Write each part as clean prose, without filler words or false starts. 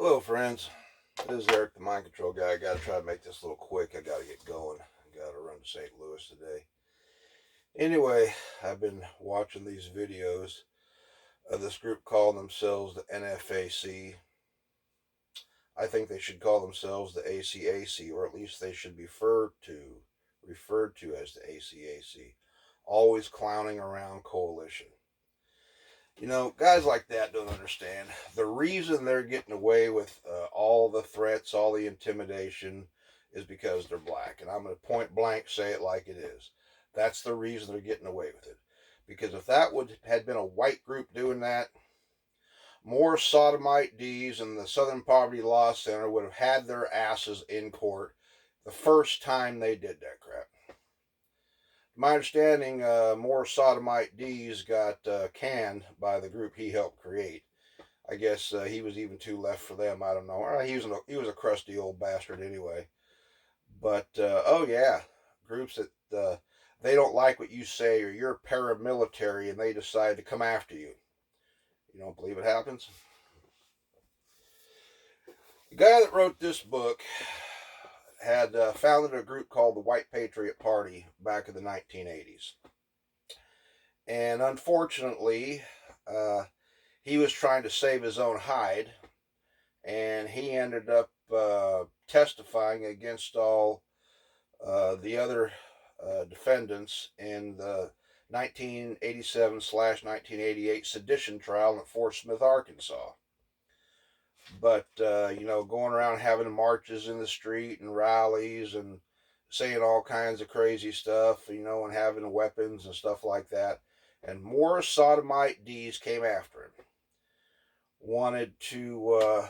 Hello, friends. This is Eric, the mind control guy. I gotta try to make this a little quick. I gotta get going. I gotta run to St. Louis today. Anyway, I've been watching these videos of this group calling themselves the NFAC. I think they should call themselves the A.C.A.C, or at least they should be referred to as the A.C.A.C. Always clowning around coalition. You know, guys like that don't understand. The reason they're getting away with all the threats, all the intimidation, is because they're black. And I'm going to point blank say it like it is. That's the reason they're getting away with it. Because if that had been a white group doing that, more sodomite D's and the Southern Poverty Law Center would have had their asses in court the first time they did that crap. My understanding, more sodomite D's got canned by the group he helped create. I guess he was even too left for them. I don't know. He was a crusty old bastard anyway. But oh yeah, groups that they don't like what you say, or you're paramilitary, and they decide to come after you. You don't believe it happens? The guy that wrote this book had founded a group called the White Patriot Party back in the 1980s. And unfortunately, he was trying to save his own hide, and he ended up testifying against all the other defendants in the 1987/1988 sedition trial at Fort Smith, Arkansas. But, going around having marches in the street and rallies and saying all kinds of crazy stuff, and having weapons and stuff like that. And more sodomite D's came after him. Wanted to,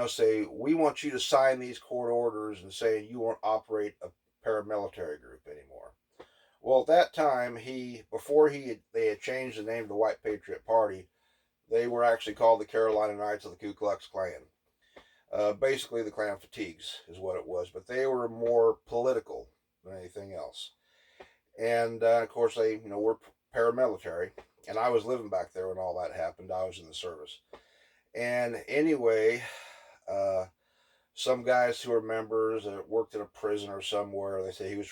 say, we want you to sign these court orders and saying you won't operate a paramilitary group anymore. Well, at that time, they had changed the name to the White Patriot Party. They were actually called the Carolina Knights of the Ku Klux Klan. Basically, the Klan fatigues is what it was, but they were more political than anything else. And of course, they were paramilitary, and I was living back there when all that happened. I was in the service, and anyway, some guys who were members worked in a prison or somewhere. They say he was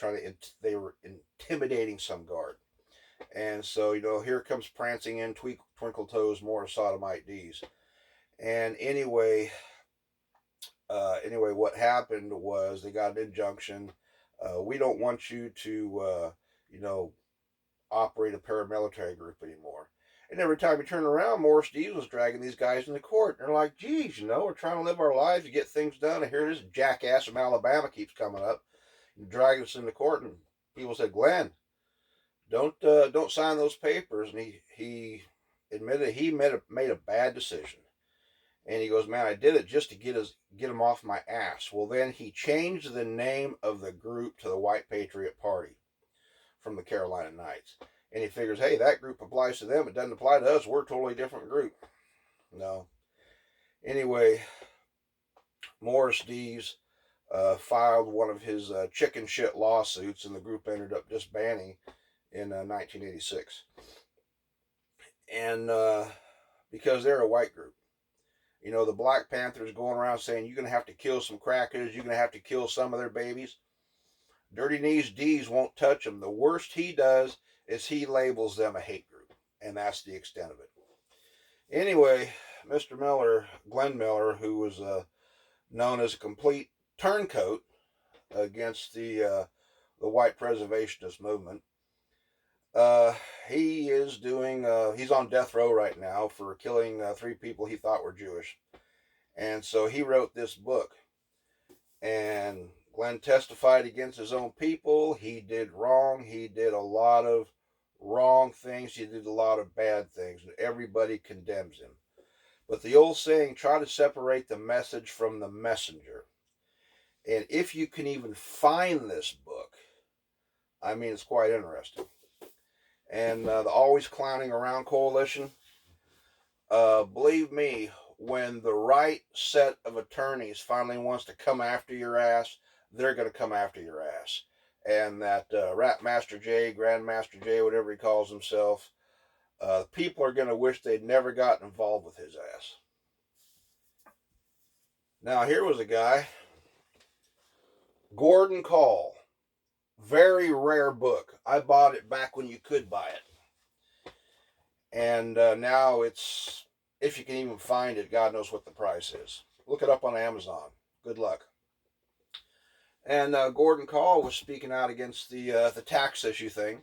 they were intimidating some guard. And so, here comes prancing in Twinkle Toes more sodomite D's. And anyway, what happened was they got an injunction. We don't want you to, operate a paramilitary group anymore. And every time you turn around, Morris Dees was dragging these guys into court. And they're like, geez, we're trying to live our lives to get things done. And here this jackass from Alabama keeps coming up and dragging us into court. And people said, Glenn, don't sign those papers. And he admitted he made a bad decision. And he goes, man, I did it just to get him off my ass. Well, then he changed the name of the group to the White Patriot Party from the Carolina Knights. And he figures, hey, that group applies to them. It doesn't apply to us. We're a totally different group. No. Anyway, Morris Dees filed one of his chicken shit lawsuits, and the group ended up disbanding in 1986. And because they're a white group. The Black Panthers going around saying, you're going to have to kill some crackers. You're going to have to kill some of their babies. Dirty Knees D's won't touch them. The worst he does is he labels them a hate group. And that's the extent of it. Anyway, Mr. Miller, Glenn Miller, who was known as a complete turncoat against the white preservationist movement, he is he's on death row right now for killing 3 people he thought were Jewish. And so he wrote this book. And Glenn testified against his own people. He did wrong. He did a lot of wrong things. He did a lot of bad things. And everybody condemns him. But the old saying, try to separate the message from the messenger. And if you can even find this book, I mean, it's quite interesting. And the Always Clowning Around Coalition, believe me, when the right set of attorneys finally wants to come after your ass, they're going to come after your ass. And that Rat Master J, Grandmaster J, whatever he calls himself, people are going to wish they'd never gotten involved with his ass. Now, here was a guy, Gordon Call. Very rare book. I bought it back when you could buy it. And now it's, if you can even find it, God knows what the price is. Look it up on Amazon. Good luck. And Gordon Call was speaking out against the tax issue thing.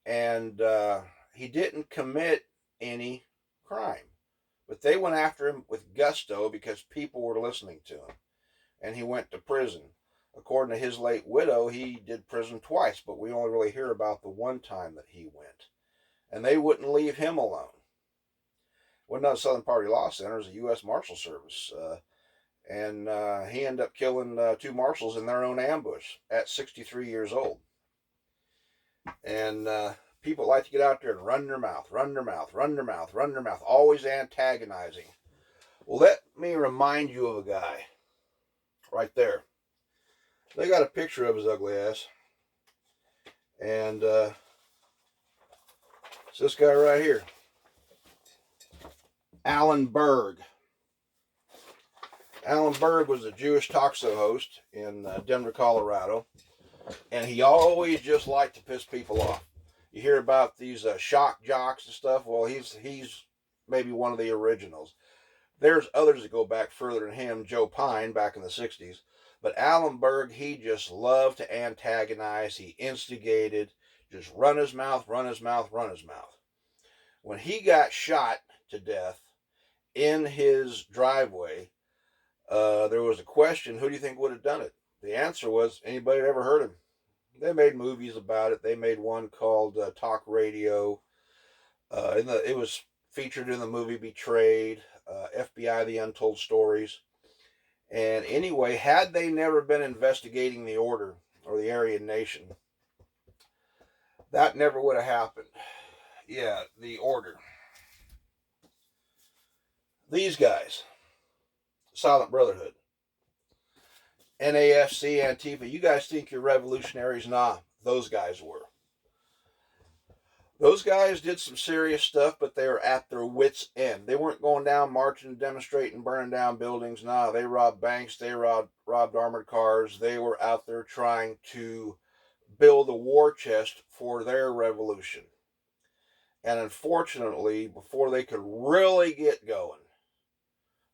And he didn't commit any crime. But they went after him with gusto because people were listening to him. And he went to prison. According to his late widow, he did prison twice, but we only really hear about the one time that he went. And they wouldn't leave him alone. Wasn't not a Southern Poverty Law Center, it was a U.S. Marshal Service. And he ended up killing two marshals in their own ambush at 63 years old. And people like to get out there and run their mouth, run their mouth, run their mouth, run their mouth, always antagonizing. Well, let me remind you of a guy right there. They got a picture of his ugly ass. And it's this guy right here. Alan Berg. Alan Berg was a Jewish talk show host in Denver, Colorado. And he always just liked to piss people off. You hear about these shock jocks and stuff. Well, he's maybe one of the originals. There's others that go back further than him. Joe Pine back in the 60s. But Alan Berg, he just loved to antagonize. He instigated. Just run his mouth, run his mouth, run his mouth. When he got shot to death in his driveway, there was a question, who do you think would have done it? The answer was, anybody that ever heard him. They made movies about it. They made one called Talk Radio. It was featured in the movie Betrayed, FBI, The Untold Stories. And anyway, had they never been investigating the order or the Aryan Nation, that never would have happened. Yeah, the order. These guys, Silent Brotherhood, NAFC, Antifa, you guys think you're revolutionaries? Nah, those guys were. Those guys did some serious stuff, but they were at their wits' end. They weren't going down marching, demonstrating, burning down buildings. Nah, they robbed banks. They robbed armored cars. They were out there trying to build a war chest for their revolution. And unfortunately, before they could really get going,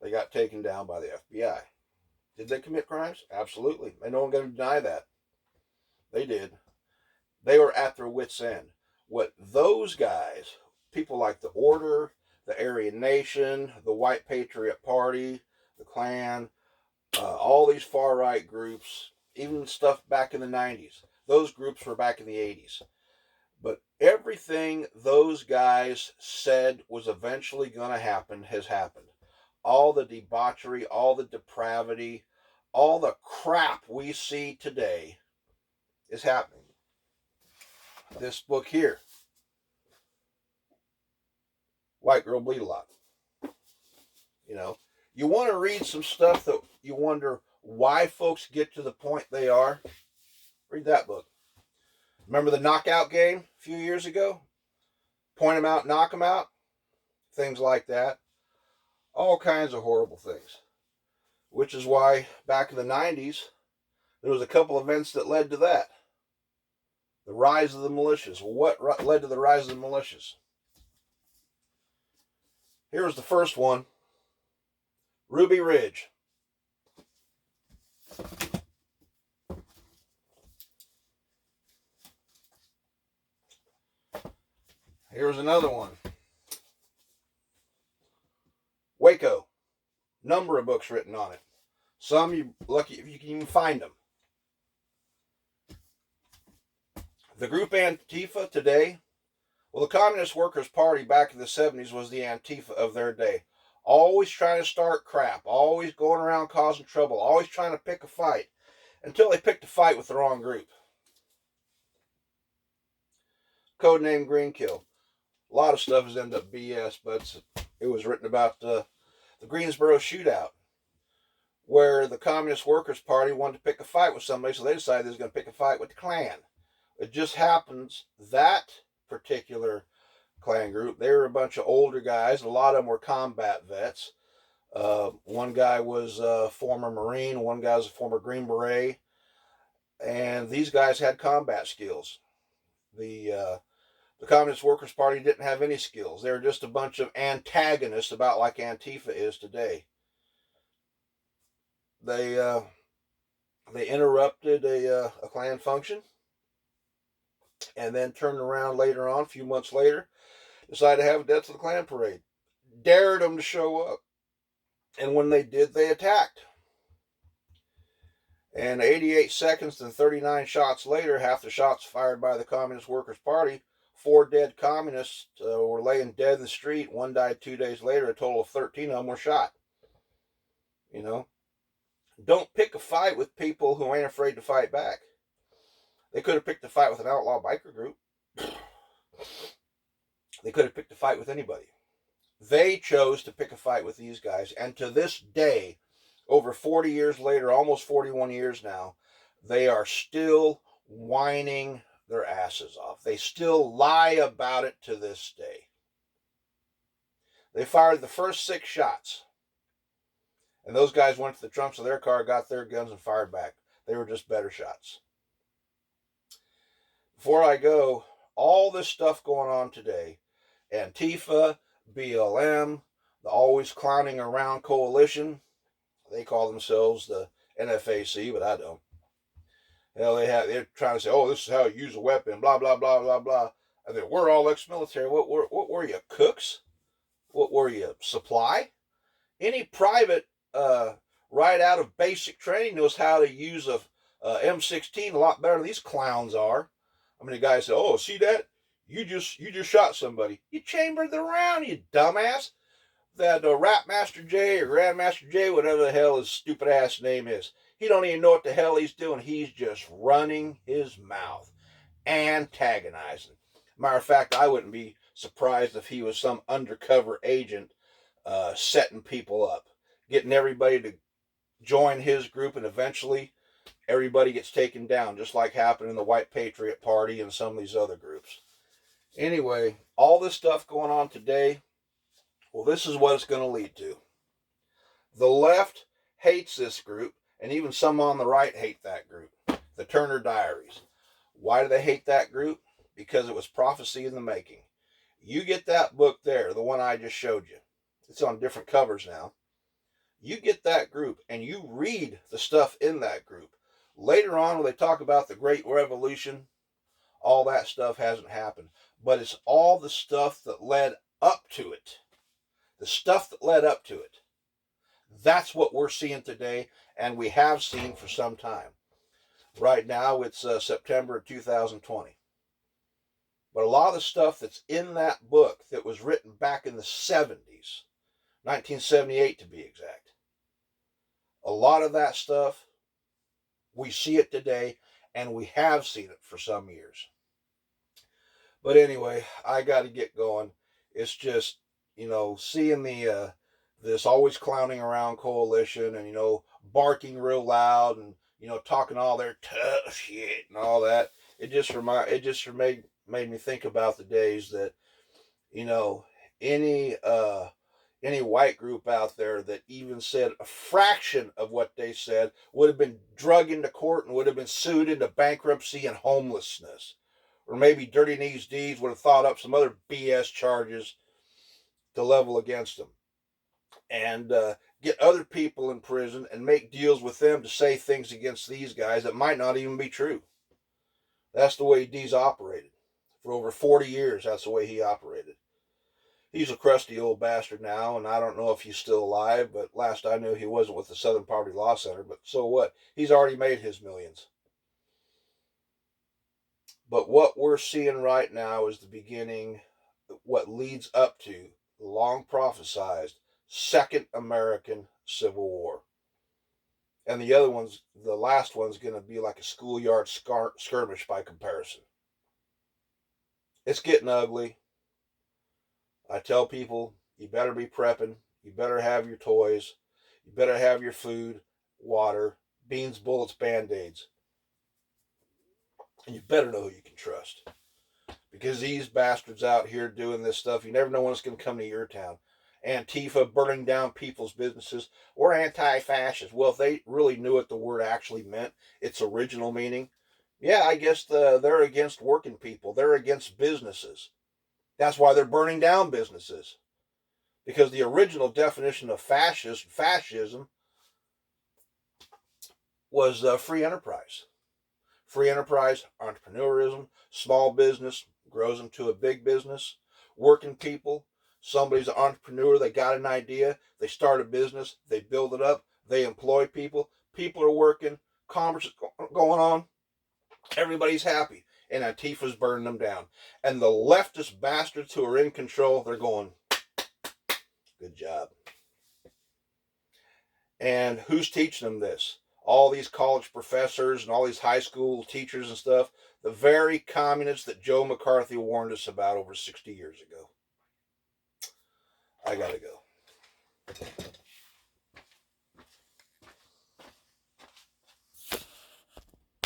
they got taken down by the FBI. Did they commit crimes? Absolutely. And no one's going to deny that. They did. They were at their wits' end. What those guys, people like the Order, the Aryan Nation, the White Patriot Party, the Klan, all these far-right groups, even stuff back in the 90s, those groups were back in the 80s. But everything those guys said was eventually going to happen has happened. All the debauchery, all the depravity, all the crap we see today is happening. This book here, White Girl Bleed a Lot. You know, you want to read some stuff that you wonder why folks get to the point they are? Read that book. Remember the knockout game a few years ago? Point them out, knock them out. Things like that. All kinds of horrible things. Which is why back in the 90s, there was a couple events that led to that. The rise of the militias. Well, what led to the rise of the militias? Here's the first one. Ruby Ridge. Here's another one. Waco. Number of books written on it. Some you're lucky if you can even find them. The group Antifa today, well, the Communist Workers' Party back in the 70s was the Antifa of their day. Always trying to start crap, always going around causing trouble, always trying to pick a fight, until they picked a fight with the wrong group. Codename Greenkill. A lot of stuff has ended up BS, but it was written about the Greensboro shootout, where the Communist Workers' Party wanted to pick a fight with somebody, so they decided they was going to pick a fight with the Klan. It just happens that particular Klan group, they were a bunch of older guys. A lot of them were combat vets. One guy was a former Marine, one guy was a former Green Beret, and these guys had combat skills. The Communist Workers' Party didn't have any skills. They were just a bunch of antagonists, about like Antifa is today. They they interrupted a Klan function, and then turned around later on, a few months later, decided to have a Death to the Klan parade. Dared them to show up, and when they did, they attacked. And 88 seconds and 39 shots later, half the shots fired by the Communist Workers' Party, 4 dead communists were laying dead in the street. One died 2 days later. A total of 13 of them were shot. You know, don't pick a fight with people who ain't afraid to fight back. They could have picked a fight with an outlaw biker group. They could have picked a fight with anybody. They chose to pick a fight with these guys, and to this day, over 40 years later, almost 41 years now, they are still whining their asses off. They still lie about it to this day. They fired the first 6 shots, and those guys went to the trunks of their car, got their guns, and fired back. They were just better shots. Before I go, all this stuff going on today, Antifa, BLM, the Always Clowning Around Coalition, they call themselves the NFAC, but I don't. Hell, they're trying to say, oh, this is how you use a weapon, blah, blah, blah, blah, blah. And then we're all ex-military. What were you, cooks? What were you, supply? Any private right out of basic training knows how to use a M16 a lot better than these clowns are. I mean, the guy said, oh, see that? You just shot somebody. You chambered the round, you dumbass. That Rap Master J or Grandmaster J, whatever the hell his stupid ass name is, he don't even know what the hell he's doing. He's just running his mouth, antagonizing. Matter of fact, I wouldn't be surprised if he was some undercover agent setting people up, getting everybody to join his group, and eventually everybody gets taken down, just like happened in the White Patriot Party and some of these other groups. Anyway, all this stuff going on today, well, this is what it's going to lead to. The left hates this group, and even some on the right hate that group. The Turner Diaries. Why do they hate that group? Because it was prophecy in the making. You get that book there, the one I just showed you. It's on different covers now. You get that group, and you read the stuff in that group. Later on, when they talk about the Great Revolution, all that stuff hasn't happened. But it's all the stuff that led up to it. The stuff that led up to it. That's what we're seeing today, and we have seen for some time. Right now, it's September of 2020. But a lot of the stuff that's in that book that was written back in the 70s, 1978 to be exact, a lot of that stuff, we see it today, and we have seen it for some years. But anyway, I got to get going. It's just, seeing this Always Clowning Around coalition, and barking real loud, and talking all their tough shit and all that. It just made me think about the days that any white group out there that even said a fraction of what they said would have been drug into court and would have been sued into bankruptcy and homelessness. Or maybe Dirty Knees Deeds would have thought up some other BS charges to level against them. And get other people in prison and make deals with them to say things against these guys that might not even be true. That's the way Dees operated. For over 40 years, that's the way he operated. He's a crusty old bastard now, and I don't know if he's still alive, but last I knew he wasn't with the Southern Poverty Law Center, but so what? He's already made his millions. But what we're seeing right now is the beginning, what leads up to the long prophesized Second American Civil War. And the last one's going to be like a schoolyard skirmish by comparison. It's getting ugly. I tell people, you better be prepping. You better have your toys. You better have your food, water, beans, bullets, Band-Aids. And you better know who you can trust. Because these bastards out here doing this stuff, you never know when it's going to come to your town. Antifa burning down people's businesses. We're anti-fascist. Well, if they really knew what the word actually meant, its original meaning, yeah, I guess they're against working people. They're against businesses. That's why they're burning down businesses. Because the original definition of fascism, was free enterprise. Free enterprise, entrepreneurism, small business grows into a big business. Working people, somebody's an entrepreneur, they got an idea, they start a business, they build it up, they employ people, people are working, commerce is going on, everybody's happy. And Antifa's burning them down. And the leftist bastards who are in control, they're going, good job. And who's teaching them this? All these college professors and all these high school teachers and stuff. The very communists that Joe McCarthy warned us about over 60 years ago. I gotta go.